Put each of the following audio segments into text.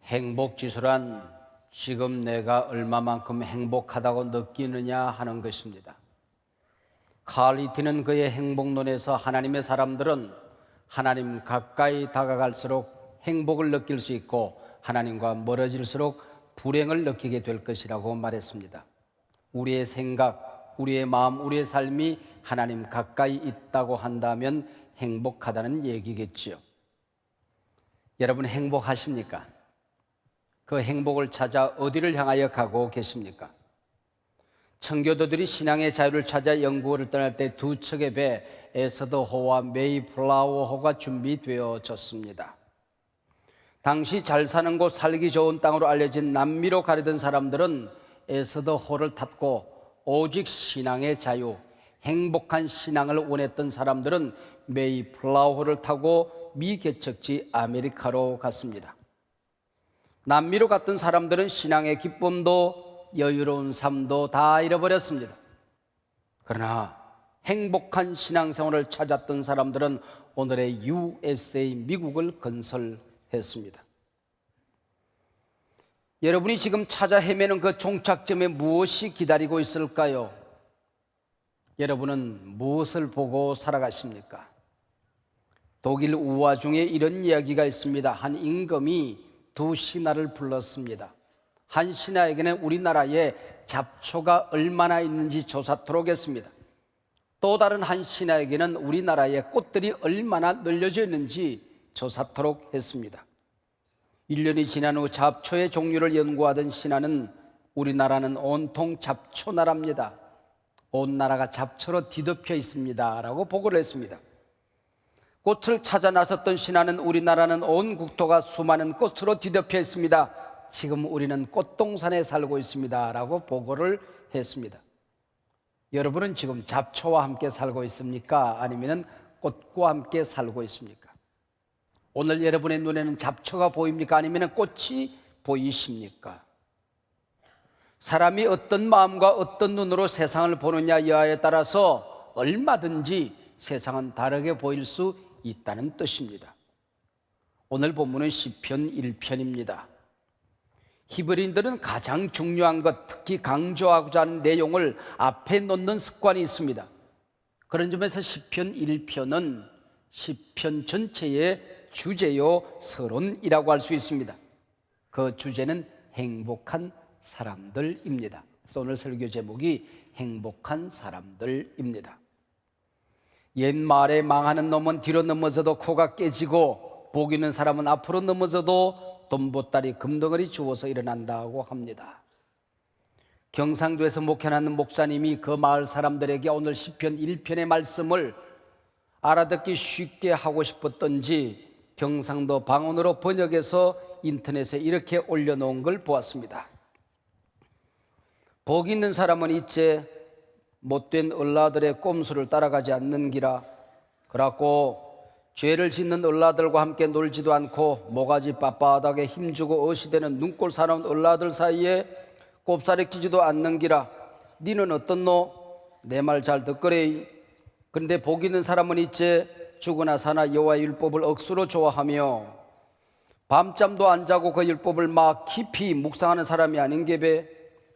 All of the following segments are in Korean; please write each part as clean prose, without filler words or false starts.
행복지수란 지금 내가 얼마만큼 행복하다고 느끼느냐 하는 것입니다. 칼 리티는 그의 행복론에서 하나님의 사람들은 하나님 가까이 다가갈수록 행복을 느낄 수 있고 하나님과 멀어질수록 불행을 느끼게 될 것이라고 말했습니다. 우리의 생각, 우리의 마음, 우리의 삶이 하나님 가까이 있다고 한다면 행복하다는 얘기겠지요. 여러분 행복하십니까? 그 행복을 찾아 어디를 향하여 가고 계십니까? 청교도들이 신앙의 자유를 찾아 영국을 떠날 때 두 척의 배 에서더호와 메이플라워호가 준비되어졌습니다. 당시 잘 사는 곳, 살기 좋은 땅으로 알려진 남미로 가려던 사람들은 에서더호를 탔고, 오직 신앙의 자유, 행복한 신앙을 원했던 사람들은 메이플라워호를 타고 미 개척지 아메리카로 갔습니다. 남미로 갔던 사람들은 신앙의 기쁨도 여유로운 삶도 다 잃어버렸습니다. 그러나 행복한 신앙생활을 찾았던 사람들은 오늘의 USA, 미국을 건설했습니다. 여러분이 지금 찾아 헤매는 그 종착점에 무엇이 기다리고 있을까요? 여러분은 무엇을 보고 살아가십니까? 독일 우화 중에 이런 이야기가 있습니다. 한 임금이 두 신하를 불렀습니다. 한 신하에게는 우리나라에 잡초가 얼마나 있는지 조사토록 했습니다. 또 다른 한 신하에게는 우리나라에 꽃들이 얼마나 널려져 있는지 조사토록 했습니다. 1년이 지난 후 잡초의 종류를 연구하던 신하는 우리나라는 온통 잡초 나라입니다. 온 나라가 잡초로 뒤덮여 있습니다 라고 보고를 했습니다. 꽃을 찾아 나섰던 신하는 우리나라는 온 국토가 수많은 꽃으로 뒤덮여 있습니다. 지금 우리는 꽃동산에 살고 있습니다 라고 보고를 했습니다. 여러분은 지금 잡초와 함께 살고 있습니까? 아니면 꽃과 함께 살고 있습니까? 오늘 여러분의 눈에는 잡초가 보입니까? 아니면 꽃이 보이십니까? 사람이 어떤 마음과 어떤 눈으로 세상을 보느냐 여하에 따라서 얼마든지 세상은 다르게 보일 수 있다는 뜻입니다. 오늘 본문은 시편 1편입니다. 히브리인들은 가장 중요한 것, 특히 강조하고자 하는 내용을 앞에 놓는 습관이 있습니다. 그런 점에서 시편 1편은 시편 전체의 주제요 서론이라고 할 수 있습니다. 그 주제는 행복한 사람들입니다. 그래서 오늘 설교 제목이 행복한 사람들입니다. 옛말에 망하는 놈은 뒤로 넘어져도 코가 깨지고 복 있는 사람은 앞으로 넘어져도 돈보따리 금덩어리 주워서 일어난다고 합니다. 경상도에서 목회하는 목사님이 그 마을 사람들에게 오늘 시편 1편의 말씀을 알아듣기 쉽게 하고 싶었던지 경상도 방언으로 번역해서 인터넷에 이렇게 올려놓은 걸 보았습니다. 복 있는 사람은 이제 못된 얼라들의 꼼수를 따라가지 않는기라. 그렇고 죄를 짓는 얼라들과 함께 놀지도 않고 모가지 빳빳하게 힘주고 어시되는 눈꼴 사나운 얼라들 사이에 꼽사리 끼지도 않는기라. 니는 어떻노? 내 말 잘 듣거래. 그런데 복 있는 사람은 이제 죽으나 사나 여호와의 율법을 억수로 좋아하며 밤잠도 안 자고 그 율법을 막 깊이 묵상하는 사람이 아닌게배.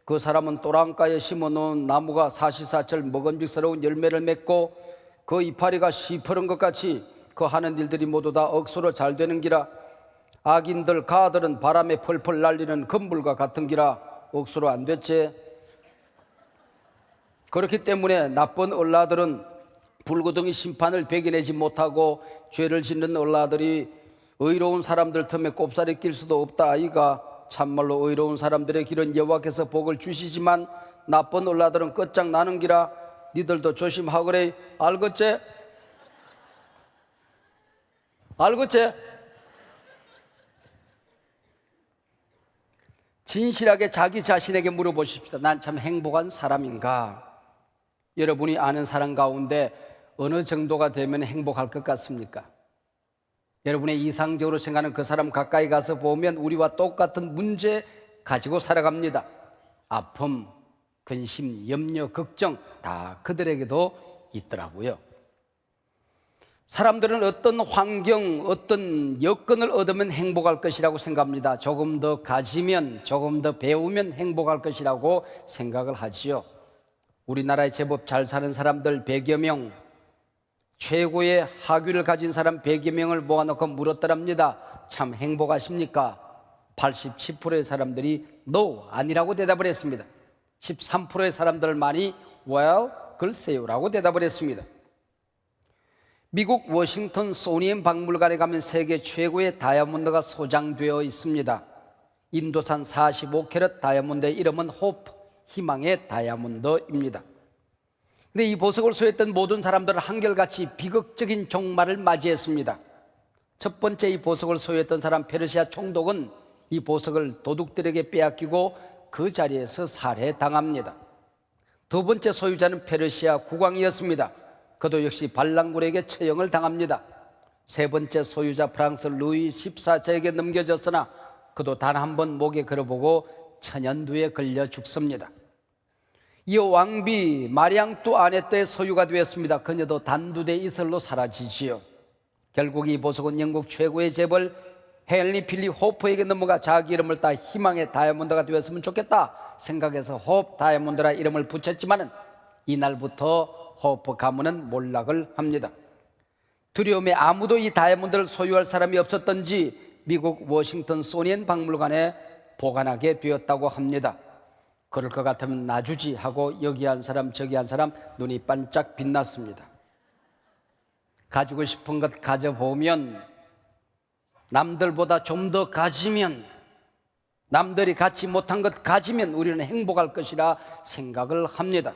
그 사람은 또랑가에 심어놓은 나무가 사시사철 먹음직스러운 열매를 맺고 그 이파리가 시퍼런 것 같이 그 하는 일들이 모두 다 억수로 잘 되는 기라. 악인들 가들은 바람에 펄펄 날리는 금불과 같은 기라. 억수로 안 됐지. 그렇기 때문에 나쁜 얼라들은 불구덩이 심판을 배겨내지 못하고 죄를 짓는 얼라들이 의로운 사람들 틈에 꼽사리 낄 수도 없다 아이가. 참말로 의로운 사람들의 길은 여호와께서 복을 주시지만 나쁜 얼라들은 끝장나는 기라. 니들도 조심하거래. 알겠지? 알겠지? 진실하게 자기 자신에게 물어보십시다. 난 참 행복한 사람인가? 여러분이 아는 사람 가운데 어느 정도가 되면 행복할 것 같습니까? 여러분의 이상적으로 생각하는 그 사람 가까이 가서 보면 우리와 똑같은 문제 가지고 살아갑니다. 아픔, 근심, 염려, 걱정 다 그들에게도 있더라고요. 사람들은 어떤 환경, 어떤 여건을 얻으면 행복할 것이라고 생각합니다. 조금 더 가지면, 조금 더 배우면 행복할 것이라고 생각을 하지요. 우리나라에 제법 잘 사는 사람들 100여 명, 최고의 학위를 가진 사람 100여 명을 모아놓고 물었더랍니다. 참 행복하십니까? 87%의 사람들이 no, 아니라고 대답을 했습니다. 13%의 사람들만이 well, 글쎄요 라고 대답을 했습니다. 미국 워싱턴 소니엠 박물관에 가면 세계 최고의 다이아몬드가 소장되어 있습니다. 인도산 45캐럿 다이아몬드의 이름은 호프, 희망의 다이아몬드입니다. 근데 이 보석을 소유했던 모든 사람들은 한결같이 비극적인 종말을 맞이했습니다. 첫 번째 이 보석을 소유했던 사람 페르시아 총독은 이 보석을 도둑들에게 빼앗기고 그 자리에서 살해당합니다. 두 번째 소유자는 페르시아 국왕이었습니다. 그도 역시 반란군에게 처형을 당합니다. 세 번째 소유자 프랑스 루이 14세에게 넘겨졌으나 그도 단 한 번 목에 걸어보고 천연두에 걸려 죽습니다. 이 왕비 마리앙 뚜 아네트의 소유가 되었습니다. 그녀도 단두대 이슬로 사라지지요. 결국 이 보석은 영국 최고의 재벌 헨리 필립 호프에게 넘어가 자기 이름을 따 희망의 다이아몬드가 되었으면 좋겠다 생각해서 호프 다이아몬드라 이름을 붙였지만 이날부터 호프 가문은 몰락을 합니다. 두려움에 아무도 이 다이아몬드를 소유할 사람이 없었던지 미국 워싱턴 소니엠 박물관에 보관하게 되었다고 합니다. 그럴 것 같으면 놔주지 하고 여기 한 사람 저기 한 사람 눈이 반짝 빛났습니다. 가지고 싶은 것 가져보면, 남들보다 좀 더 가지면, 남들이 갖지 못한 것 가지면 우리는 행복할 것이라 생각을 합니다.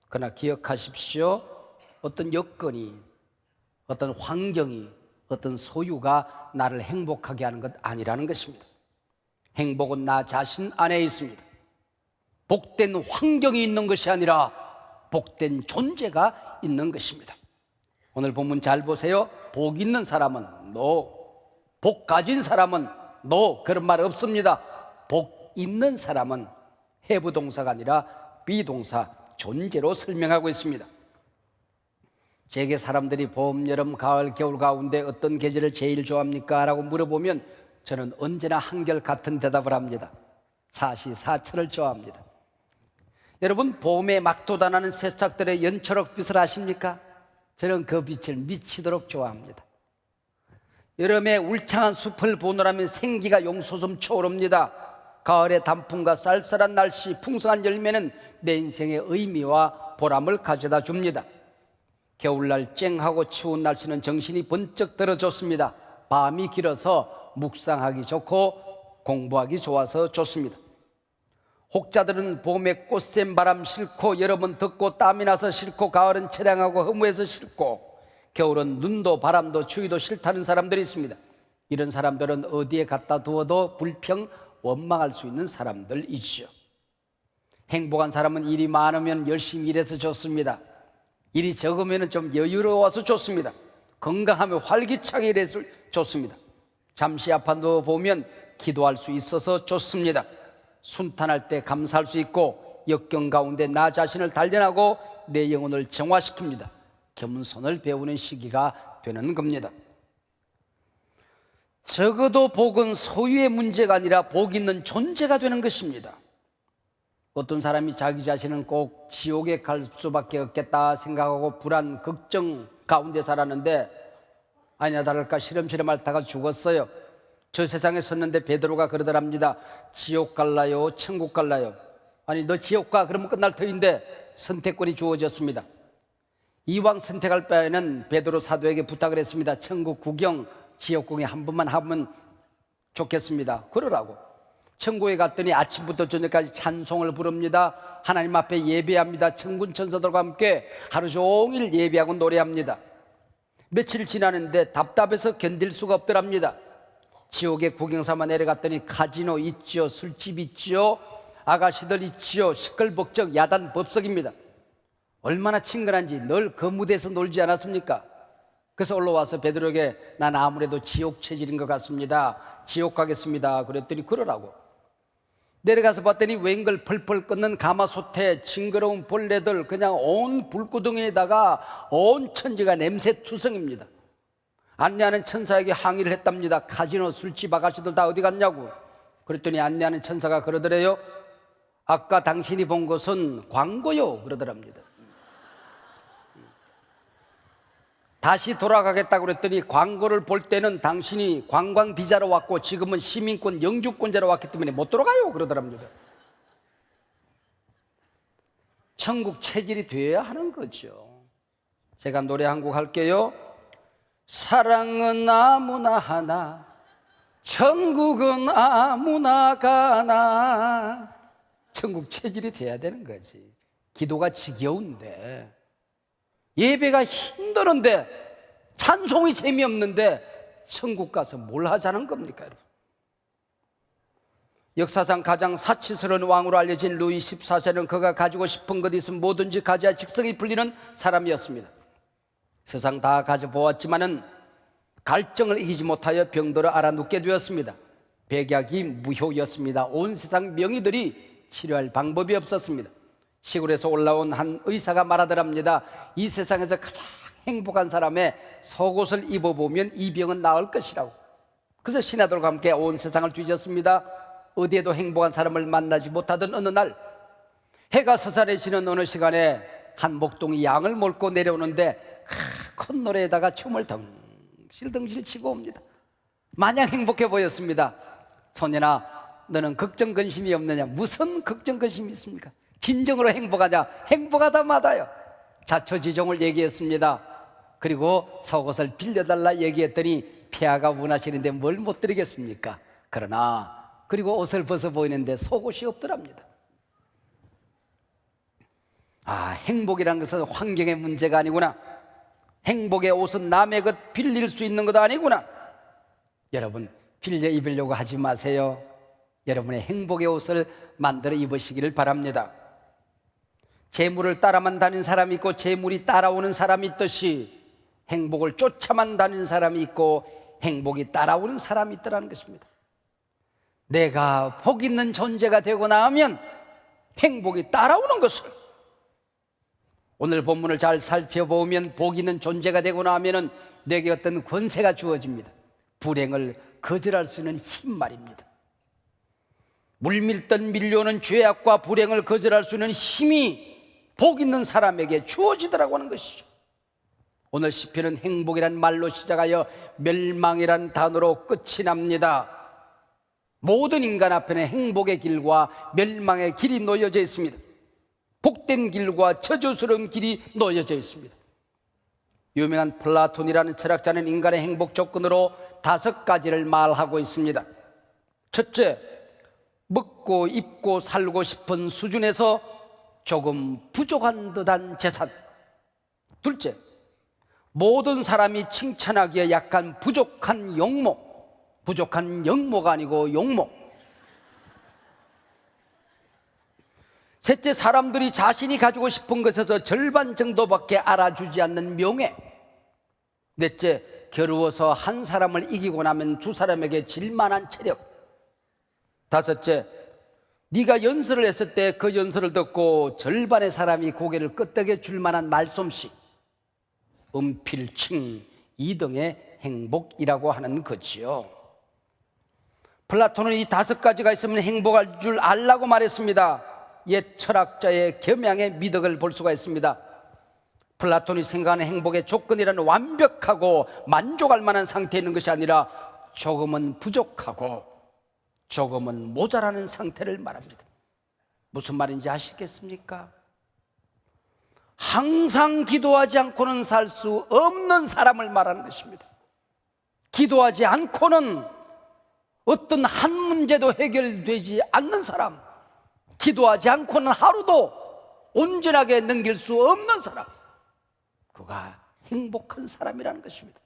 그러나 기억하십시오. 어떤 여건이, 어떤 환경이, 어떤 소유가 나를 행복하게 하는 것 아니라는 것입니다. 행복은 나 자신 안에 있습니다. 복된 환경이 있는 것이 아니라 복된 존재가 있는 것입니다. 오늘 본문 잘 보세요. 복 있는 사람은 no, 복 가진 사람은 no, 그런 말 없습니다. 복 있는 사람은 have 동사가 아니라 비동사 존재로 설명하고 있습니다. 제게 사람들이 봄, 여름, 가을, 겨울 가운데 어떤 계절을 제일 좋아합니까? 라고 물어보면 저는 언제나 한결같은 대답을 합니다. 사시사철을 좋아합니다. 여러분, 봄에 막 돋아나는 새싹들의 연초록 빛을 아십니까? 저는 그 빛을 미치도록 좋아합니다. 여름에 울창한 숲을 보느라면 생기가 용솟음 차오릅니다. 가을의 단풍과 쌀쌀한 날씨, 풍성한 열매는 내 인생의 의미와 보람을 가져다 줍니다. 겨울날 쨍하고 추운 날씨는 정신이 번쩍 들어 좋습니다. 밤이 길어서 묵상하기 좋고 공부하기 좋아서 좋습니다. 혹자들은 봄에 꽃샘 바람 싫고, 여름은 덥고 땀이 나서 싫고, 가을은 처량하고 허무해서 싫고, 겨울은 눈도 바람도 추위도 싫다는 사람들이 있습니다. 이런 사람들은 어디에 갖다 두어도 불평, 원망할 수 있는 사람들이죠. 행복한 사람은 일이 많으면 열심히 일해서 좋습니다. 일이 적으면 좀 여유로워서 좋습니다. 건강하면 활기차게 일해서 좋습니다. 잠시 아파 누워보면 기도할 수 있어서 좋습니다. 순탄할 때 감사할 수 있고, 역경 가운데 나 자신을 단련하고 내 영혼을 정화시킵니다. 겸손을 배우는 시기가 되는 겁니다. 적어도 복은 소유의 문제가 아니라 복 있는 존재가 되는 것입니다. 어떤 사람이 자기 자신은 꼭 지옥에 갈 수밖에 없겠다 생각하고 불안, 걱정 가운데 살았는데 아니나 다를까 시름시름 앓다가 죽었어요. 저 세상에 섰는데 베드로가 그러더랍니다. 지옥 갈라요? 천국 갈라요? 아니, 너 지옥 가 그러면 끝날 터인데 선택권이 주어졌습니다. 이왕 선택할 바에는 베드로 사도에게 부탁을 했습니다. 천국 구경, 지옥 구경 한 번만 하면 좋겠습니다. 그러라고. 천국에 갔더니 아침부터 저녁까지 찬송을 부릅니다. 하나님 앞에 예배합니다. 천군 천사들과 함께 하루 종일 예배하고 노래합니다. 며칠 지나는데 답답해서 견딜 수가 없더랍니다. 지옥에 구경삼아 내려갔더니 카지노 있지요, 술집 있지요, 아가씨들 있지요, 시끌벅적 야단 법석입니다. 얼마나 친근한지 늘 그 무대에서 놀지 않았습니까? 그래서 올라와서 베드로에게 난 아무래도 지옥 체질인 것 같습니다. 지옥 가겠습니다. 그랬더니 그러라고. 내려가서 봤더니 웬걸 펄펄 끓는 가마솥에 징그러운 벌레들, 그냥 온 불구덩이에다가 온 천지가 냄새 투성입니다. 안내하는 천사에게 항의를 했답니다. 카지노 술집 아가씨들 다 어디 갔냐고. 그랬더니 안내하는 천사가 그러더래요. 아까 당신이 본 것은 광고요 그러더랍니다. 다시 돌아가겠다고 그랬더니 광고를 볼 때는 당신이 관광 비자로 왔고 지금은 시민권 영주권자로 왔기 때문에 못 돌아가요 그러더랍니다. 천국 체질이 되어야 하는 거죠. 제가 노래 한 곡 할게요. 사랑은 아무나 하나 천국은 아무나 가나. 천국 체질이 돼야 되는 거지. 기도가 지겨운데, 예배가 힘드는데, 찬송이 재미없는데 천국 가서 뭘 하자는 겁니까 여러분? 역사상 가장 사치스러운 왕으로 알려진 루이 14세는 그가 가지고 싶은 것 있으면 뭐든지 가져야 직성이 풀리는 사람이었습니다. 세상 다 가져보았지만은 갈증을 이기지 못하여 병들어 알아눕게 되었습니다. 백약이 무효였습니다. 온 세상 명의들이 치료할 방법이 없었습니다. 시골에서 올라온 한 의사가 말하더랍니다. 이 세상에서 가장 행복한 사람의 속옷을 입어보면 이 병은 나을 것이라고. 그래서 신하들과 함께 온 세상을 뒤졌습니다. 어디에도 행복한 사람을 만나지 못하던 어느 날, 해가 서산해지는 어느 시간에 한 목동이 양을 몰고 내려오는데 큰 노래에다가 춤을 덩실덩실 치고 옵니다. 마냥 행복해 보였습니다. 소년아, 너는 걱정 근심이 없느냐? 무슨 걱정 근심이 있습니까? 진정으로 행복하냐? 행복하다 마다요. 자초지종을 얘기했습니다. 그리고 속옷을 빌려달라 얘기했더니 폐하가 원하시는데 뭘 못 드리겠습니까? 그러나 그리고 옷을 벗어 보이는데 속옷이 없더랍니다. 행복이란 것은 환경의 문제가 아니구나. 행복의 옷은 남의 것 빌릴 수 있는 것도 아니구나. 여러분, 빌려 입으려고 하지 마세요. 여러분의 행복의 옷을 만들어 입으시기를 바랍니다. 재물을 따라만 다니는 사람이 있고 재물이 따라오는 사람이 있듯이 행복을 쫓아만 다니는 사람이 있고 행복이 따라오는 사람이 있더라는 것입니다. 내가 복 있는 존재가 되고 나면 행복이 따라오는 것을, 오늘 본문을 잘 살펴보면 복 있는 존재가 되고 나면 내게 어떤 권세가 주어집니다. 불행을 거절할 수 있는 힘 말입니다. 물밀듯 밀려오는 죄악과 불행을 거절할 수 있는 힘이 복 있는 사람에게 주어지더라고 하는 것이죠. 오늘 시편은 행복이란 말로 시작하여 멸망이란 단어로 끝이 납니다. 모든 인간 앞에는 행복의 길과 멸망의 길이 놓여져 있습니다. 복된 길과 저주스러운 길이 놓여져 있습니다. 유명한 플라톤이라는 철학자는 인간의 행복 조건으로 5가지를 말하고 있습니다. 첫째, 먹고 입고 살고 싶은 수준에서 조금 부족한 듯한 재산. 둘째, 모든 사람이 칭찬하기에 약간 부족한 용모. 부족한 영모가 아니고 용모. 셋째, 사람들이 자신이 가지고 싶은 것에서 절반 정도밖에 알아주지 않는 명예. 넷째, 겨루어서 한 사람을 이기고 나면 두 사람에게 질만한 체력. 다섯째, 네가 연설을 했을 때 그 연설을 듣고 절반의 사람이 고개를 끄덕여 줄 만한 말솜씨. 은필칭 2등의 행복이라고 하는 거지요. 플라톤은 이 5가지가 있으면 행복할 줄 알라고 말했습니다. 옛 철학자의 겸양의 미덕을 볼 수가 있습니다. 플라톤이 생각하는 행복의 조건이라는 완벽하고 만족할 만한 상태에 있는 것이 아니라 조금은 부족하고 조금은 모자라는 상태를 말합니다. 무슨 말인지 아시겠습니까? 항상 기도하지 않고는 살 수 없는 사람을 말하는 것입니다. 기도하지 않고는 어떤 한 문제도 해결되지 않는 사람, 기도하지 않고는 하루도 온전하게 넘길 수 없는 사람, 그가 행복한 사람이라는 것입니다.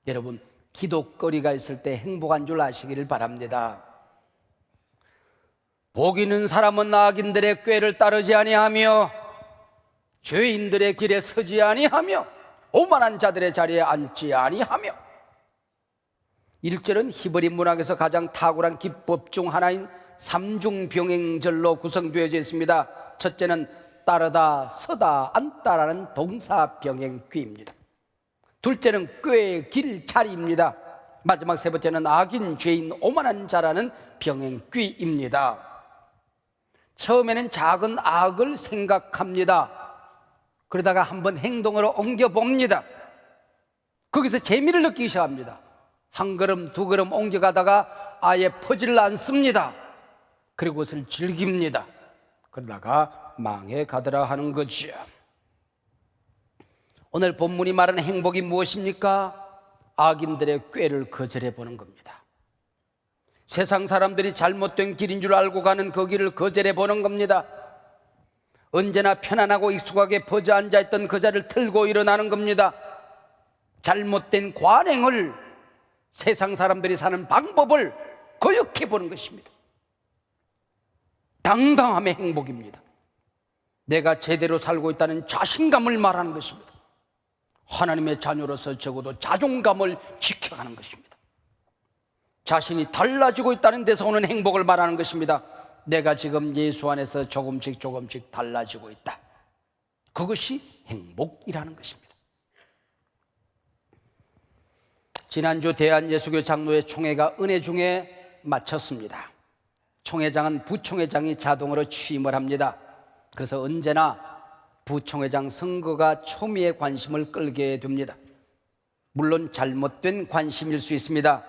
여러분, 기도거리가 있을 때 행복한 줄 아시기를 바랍니다. 복 있는 사람은 악인들의 꾀를 따르지 아니하며 죄인들의 길에 서지 아니하며 오만한 자들의 자리에 앉지 아니하며. 1절은 히브리 문학에서 가장 탁월한 기법 중 하나인 삼중병행절로 구성되어져 있습니다. 첫째는 따르다, 서다, 앉다라는 동사병행귀입니다. 둘째는 꾀의 길 차리입니다. 마지막 세 번째는 악인, 죄인, 오만한 자라는 병행귀입니다. 처음에는 작은 악을 생각합니다. 그러다가 한번 행동으로 옮겨봅니다. 거기서 재미를 느끼기 시작합니다. 한 걸음 두 걸음 옮겨가다가 아예 퍼지를 않습니다. 그리고 그것을 즐깁니다. 그러다가 망해 가더라 하는 거죠. 오늘 본문이 말하는 행복이 무엇입니까? 악인들의 꾀를 거절해 보는 겁니다. 세상 사람들이 잘못된 길인 줄 알고 가는 그 길을 거절해 보는 겁니다. 언제나 편안하고 익숙하게 퍼져 앉아있던 그 자리를 틀고 일어나는 겁니다. 잘못된 관행을, 세상 사람들이 사는 방법을 거역해 보는 것입니다. 당당함의 행복입니다. 내가 제대로 살고 있다는 자신감을 말하는 것입니다. 하나님의 자녀로서 적어도 자존감을 지켜가는 것입니다. 자신이 달라지고 있다는 데서 오는 행복을 말하는 것입니다. 내가 지금 예수 안에서 조금씩 달라지고 있다. 그것이 행복이라는 것입니다. 지난주 대한예수교 장로회 총회가 은혜 중에 마쳤습니다. 총회장은 부총회장이 자동으로 취임을 합니다. 그래서 언제나 부총회장 선거가 초미의 관심을 끌게 됩니다. 물론 잘못된 관심일 수 있습니다.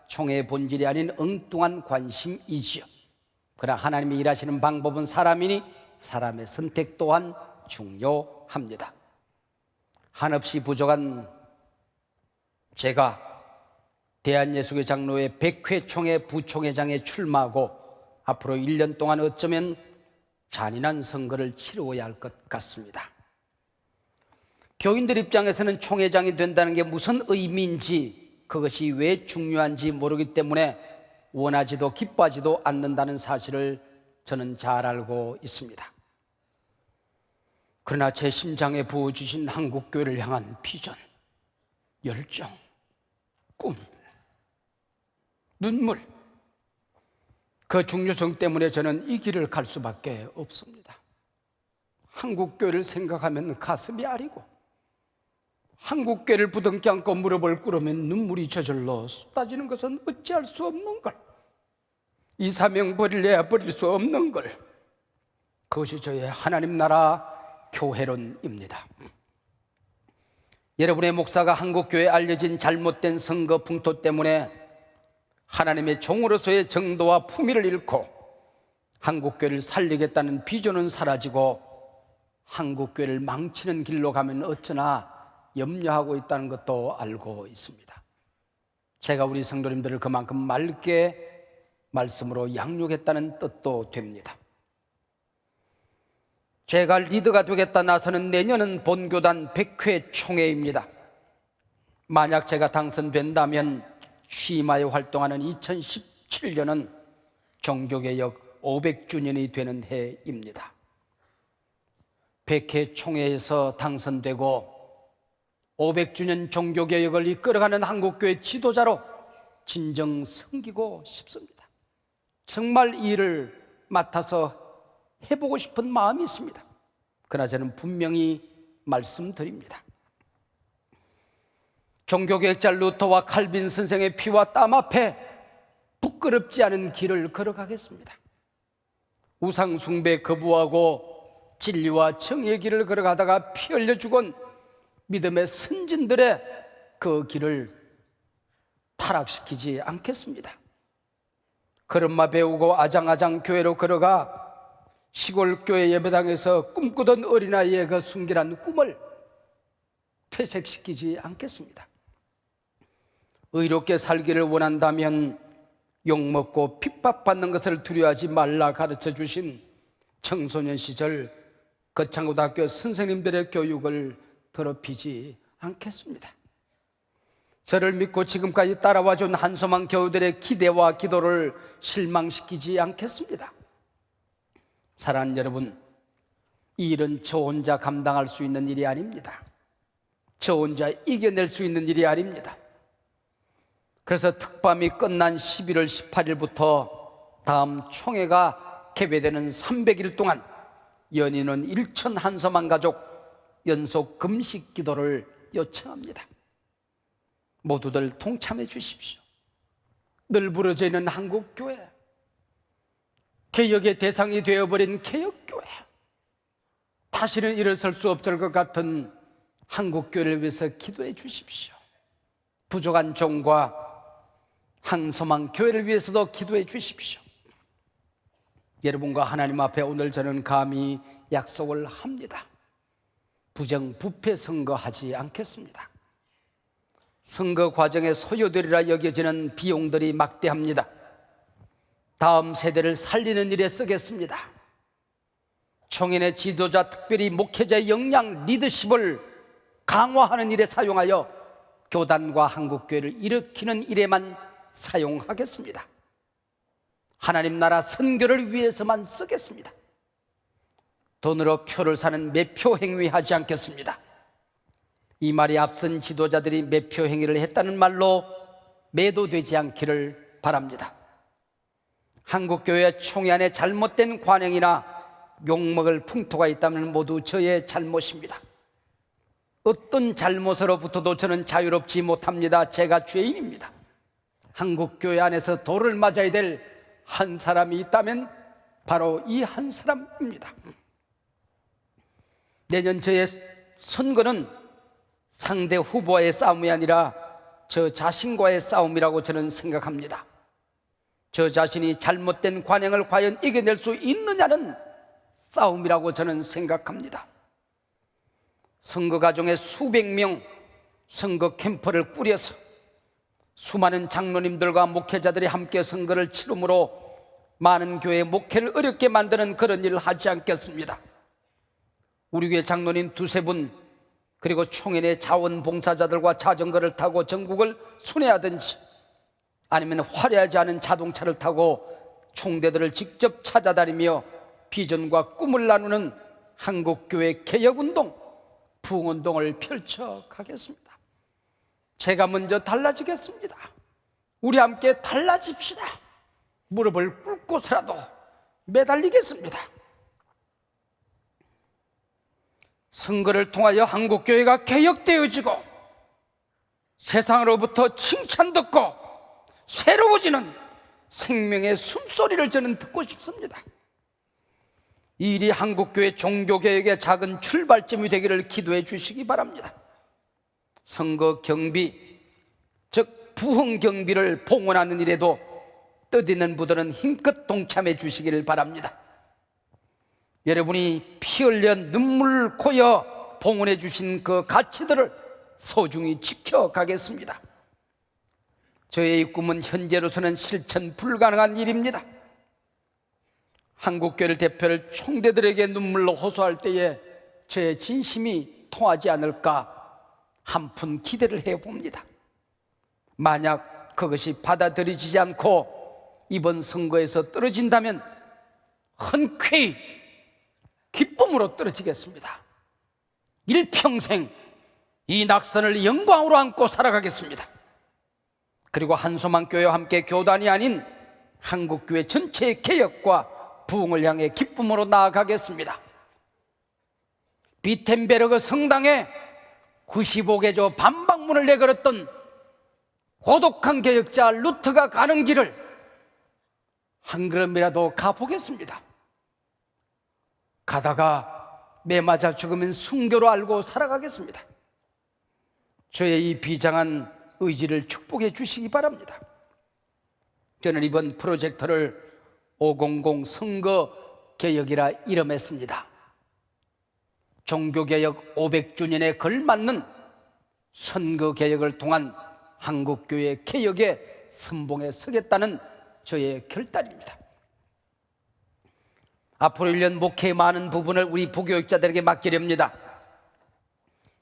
총회의 본질이 아닌 엉뚱한 관심이지요. 그러나 하나님이 일하시는 방법은 사람이니 사람의 선택 또한 중요합니다. 한없이 부족한 제가 대한예수교 장로회 100회 총회 부총회장에 출마하고 앞으로 1년 동안 어쩌면 잔인한 선거를 치루어야 할 것 같습니다. 교인들 입장에서는 총회장이 된다는 게 무슨 의미인지, 그것이 왜 중요한지 모르기 때문에 원하지도 기뻐하지도 않는다는 사실을 저는 잘 알고 있습니다. 그러나 제 심장에 부어주신 한국교회를 향한 비전, 열정, 꿈, 눈물, 그 중요성 때문에 저는 이 길을 갈 수밖에 없습니다. 한국교회를 생각하면 가슴이 아리고, 한국교회를 부둥켜 안고 무릎을 꿇으면 눈물이 저절로 쏟아지는 것은 어찌할 수 없는 걸, 이 사명 버릴래야 버릴 수 없는 걸, 그것이 저의 하나님 나라 교회론입니다. 여러분의 목사가 한국교회에 알려진 잘못된 선거 풍토 때문에 하나님의 종으로서의 정도와 품위를 잃고 한국교회를 살리겠다는 비전은 사라지고 한국교회를 망치는 길로 가면 어쩌나 염려하고 있다는 것도 알고 있습니다. 제가 우리 성도님들을 그만큼 맑게 말씀으로 양육했다는 뜻도 됩니다. 제가 리더가 되겠다 나서는 내년은 본교단 100회 총회입니다. 만약 제가 당선된다면 취임하여 활동하는 2017년은 종교개혁 500주년이 되는 해입니다. 100회 총회에서 당선되고 500주년 종교개혁을 이끌어가는 한국교회 지도자로 진정 섬기고 싶습니다. 정말 이 일을 맡아서 해보고 싶은 마음이 있습니다. 그러나 저는 분명히 말씀드립니다. 종교개혁자 루터와 칼빈 선생의 피와 땀 앞에 부끄럽지 않은 길을 걸어가겠습니다. 우상 숭배 거부하고 진리와 정의의 길을 걸어가다가 피 흘려 죽은 믿음의 선진들의 그 길을 타락시키지 않겠습니다. 걸음마 배우고 아장아장 교회로 걸어가 시골 교회 예배당에서 꿈꾸던 어린아이의 그 순결한 꿈을 퇴색시키지 않겠습니다. 의롭게 살기를 원한다면 욕먹고 핍박받는 것을 두려워하지 말라 가르쳐 주신 청소년 시절 거창고등학교 선생님들의 교육을 더럽히지 않겠습니다. 저를 믿고 지금까지 따라와준 한소망 교우들의 기대와 기도를 실망시키지 않겠습니다. 사랑하는 여러분, 이 일은 저 혼자 감당할 수 있는 일이 아닙니다. 저 혼자 이겨낼 수 있는 일이 아닙니다. 그래서 특밤이 끝난 11월 18일부터 다음 총회가 개회되는 300일 동안 연인은 1천 한소망 가족 연속 금식 기도를 요청합니다. 모두들 동참해 주십시오. 늘 부러져 있는 한국교회, 개혁의 대상이 되어버린 개혁교회, 다시는 일어설 수 없을 것 같은 한국교회를 위해서 기도해 주십시오. 부족한 종과 항소망 교회를 위해서도 기도해 주십시오. 여러분과 하나님 앞에 오늘 저는 감히 약속을 합니다. 부정부패 선거하지 않겠습니다. 선거 과정에 소요되리라 여겨지는 비용들이 막대합니다. 다음 세대를 살리는 일에 쓰겠습니다. 총연의 지도자, 특별히 목회자의 역량, 리더십을 강화하는 일에 사용하여 교단과 한국교회를 일으키는 일에만 사용하겠습니다. 하나님 나라 선교를 위해서만 쓰겠습니다. 돈으로 표를 사는 매표 행위하지 않겠습니다. 이 말이 앞선 지도자들이 매표 행위를 했다는 말로 매도되지 않기를 바랍니다. 한국교회 총회 안에 잘못된 관행이나 욕먹을 풍토가 있다면 모두 저의 잘못입니다. 어떤 잘못으로부터도 저는 자유롭지 못합니다. 제가 죄인입니다. 한국교회 안에서 돌을 맞아야 될 한 사람이 있다면 바로 이 한 사람입니다. 내년 저의 선거는 상대 후보와의 싸움이 아니라 저 자신과의 싸움이라고 저는 생각합니다. 저 자신이 잘못된 관행을 과연 이겨낼 수 있느냐는 싸움이라고 저는 생각합니다. 선거 과정에 수백 명 선거 캠프를 꾸려서 수많은 장로님들과 목회자들이 함께 선거를 치름으로 많은 교회의 목회를 어렵게 만드는 그런 일을 하지 않겠습니다. 우리 교회 장로님 두세 분, 그리고 총연의 자원봉사자들과 자전거를 타고 전국을 순회하든지, 아니면 화려하지 않은 자동차를 타고 총대들을 직접 찾아다니며 비전과 꿈을 나누는 한국교회 개혁운동, 부흥운동을 펼쳐가겠습니다. 제가 먼저 달라지겠습니다. 우리 함께 달라집시다. 무릎을 꿇고서라도 매달리겠습니다. 선거를 통하여 한국교회가 개혁되어지고 세상으로부터 칭찬 듣고 새로워지는 생명의 숨소리를 저는 듣고 싶습니다. 이 일이 한국교회 종교개혁의 작은 출발점이 되기를 기도해 주시기 바랍니다. 선거 경비, 즉 부흥 경비를 봉헌하는 일에도 뜻있는 부들은 힘껏 동참해 주시기를 바랍니다. 여러분이 피 흘려 눈물 고여 봉헌해 주신 그 가치들을 소중히 지켜가겠습니다. 저의 꿈은 현재로서는 실천 불가능한 일입니다. 한국교회를 대표할 총대들에게 눈물로 호소할 때에 저의 진심이 통하지 않을까 한푼 기대를 해봅니다. 만약 그것이 받아들여지지 않고 이번 선거에서 떨어진다면 흔쾌히 기쁨으로 떨어지겠습니다. 일평생 이 낙선을 영광으로 안고 살아가겠습니다. 그리고 한소망교회와 함께 교단이 아닌 한국교회 전체의 개혁과 부흥을 향해 기쁨으로 나아가겠습니다. 비텐베르그 성당에 95개조 반박문을 내걸었던 고독한 개혁자 루트가 가는 길을 한 걸음이라도 가보겠습니다. 가다가 매 맞아 죽으면 순교로 알고 살아가겠습니다. 저의 이 비장한 의지를 축복해 주시기 바랍니다. 저는 이번 프로젝트를 500 선거 개혁이라 이름했습니다. 종교개혁 500주년에 걸맞는 선거개혁을 통한 한국교회 개혁의 선봉에 서겠다는 저의 결단입니다. 앞으로 1년 목회의 많은 부분을 우리 부교육자들에게 맡기렵니다.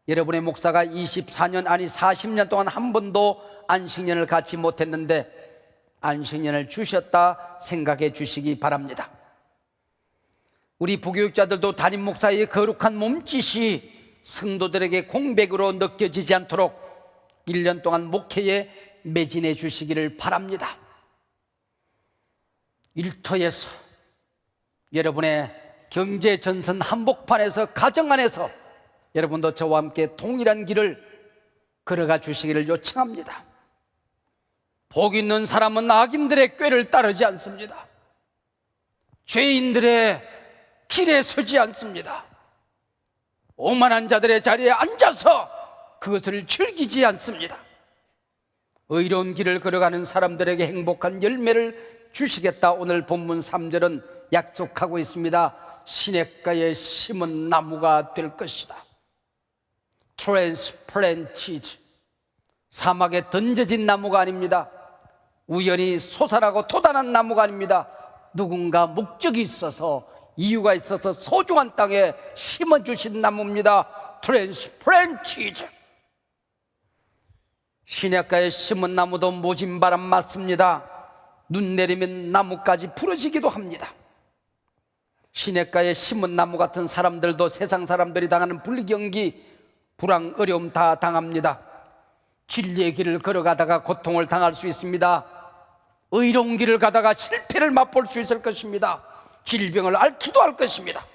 여러분의 목사가 24년 아니 40년 동안 한 번도 안식년을 갖지 못했는데 안식년을 주셨다 생각해 주시기 바랍니다. 우리 부교육자들도 담임 목사의 거룩한 몸짓이 성도들에게 공백으로 느껴지지 않도록 1년 동안 목회에 매진해 주시기를 바랍니다. 일터에서, 여러분의 경제전선 한복판에서, 가정 안에서 여러분도 저와 함께 동일한 길을 걸어가 주시기를 요청합니다. 복 있는 사람은 악인들의 꾀를 따르지 않습니다. 죄인들의 길에 서지 않습니다. 오만한 자들의 자리에 앉아서 그것을 즐기지 않습니다. 의로운 길을 걸어가는 사람들에게 행복한 열매를 주시겠다. 오늘 본문 3절은 약속하고 있습니다. 시냇가에 심은 나무가 될 것이다. 트랜스플랜티드, 사막에 던져진 나무가 아닙니다. 우연히 솟아나고 돋아난 나무가 아닙니다. 누군가 목적이 있어서, 이유가 있어서 소중한 땅에 심어주신 나무입니다. 트랜스플랜티드. 시냇가에 심은 나무도 모진 바람 맞습니다. 눈 내리면 나무까지 부러지기도 합니다. 시냇가에 심은 나무 같은 사람들도 세상 사람들이 당하는 불경기, 불황, 어려움 다 당합니다. 진리의 길을 걸어가다가 고통을 당할 수 있습니다. 의로운 길을 가다가 실패를 맛볼 수 있을 것입니다. 질병을 앓기도 할 것입니다.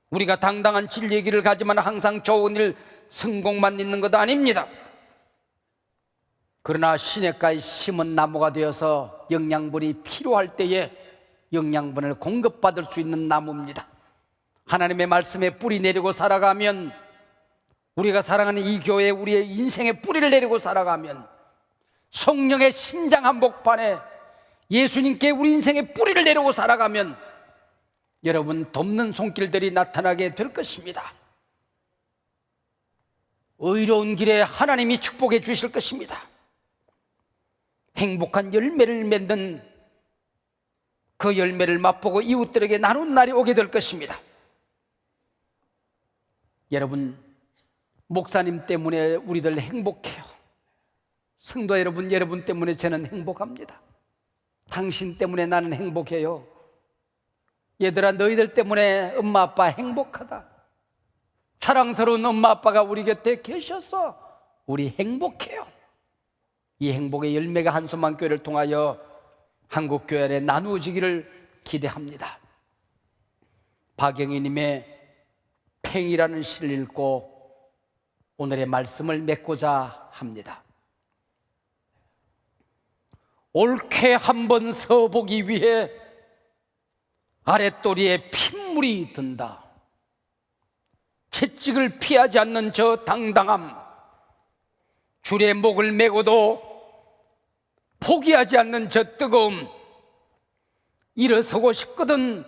우리가 당당한 진리의 길을 가지만 항상 좋은 일, 성공만 있는 것도 아닙니다. 그러나 시냇가에 심은 나무가 되어서 영양분이 필요할 때에 영양분을 공급받을 수 있는 나무입니다. 하나님의 말씀에 뿌리 내리고 살아가면, 우리가 사랑하는 이 교회에 우리의 인생에 뿌리를 내리고 살아가면, 성령의 심장 한복판에 예수님께 우리 인생에 뿌리를 내리고 살아가면 여러분, 돕는 손길들이 나타나게 될 것입니다. 의로운 길에 하나님이 축복해 주실 것입니다. 행복한 열매를 맺는 그 열매를 맛보고 이웃들에게 나눈 날이 오게 될 것입니다. 여러분, 목사님 때문에 우리들 행복해요. 성도 여러분, 여러분 때문에 저는 행복합니다. 당신 때문에 나는 행복해요. 얘들아, 너희들 때문에 엄마 아빠 행복하다. 사랑스러운 엄마 아빠가 우리 곁에 계셔서 우리 행복해요. 이 행복의 열매가 한소만 교회를 통하여 한국교회 안에 나누어지기를 기대합니다. 박영희님의 팽이라는 시를 읽고 오늘의 말씀을 맺고자 합니다. 옳게 한번 서보기 위해 아랫도리에 핏물이 든다. 채찍을 피하지 않는 저 당당함, 줄에 목을 메고도 포기하지 않는 저 뜨거움, 일어서고 싶거든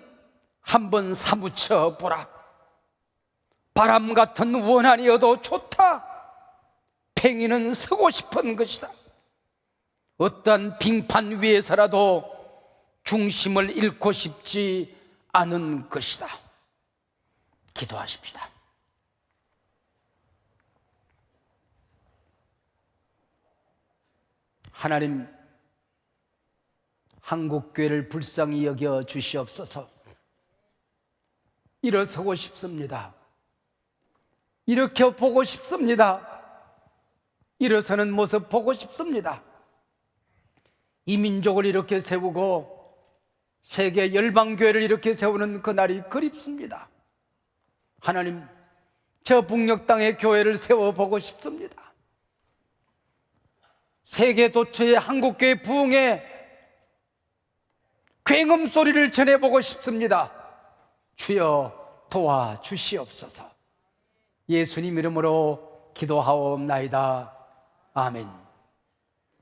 한번 사무쳐 보라. 바람 같은 원한이어도 좋다. 팽이는 서고 싶은 것이다. 어떠한 빙판 위에서라도 중심을 잃고 싶지 않은 것이다. 기도하십시다. 하나님, 한국교회를 불쌍히 여겨 주시옵소서. 일어서고 싶습니다. 이렇게 보고 싶습니다. 일어서는 모습 보고 싶습니다. 이 민족을 이렇게 세우고 세계 열방교회를 이렇게 세우는 그날이 그립습니다. 하나님, 저 북녘 땅의 교회를 세워보고 싶습니다. 세계 도처의 한국교회 부흥의 굉음 소리를 전해보고 싶습니다. 주여 도와주시옵소서. 예수님 이름으로 기도하옵나이다. 아멘.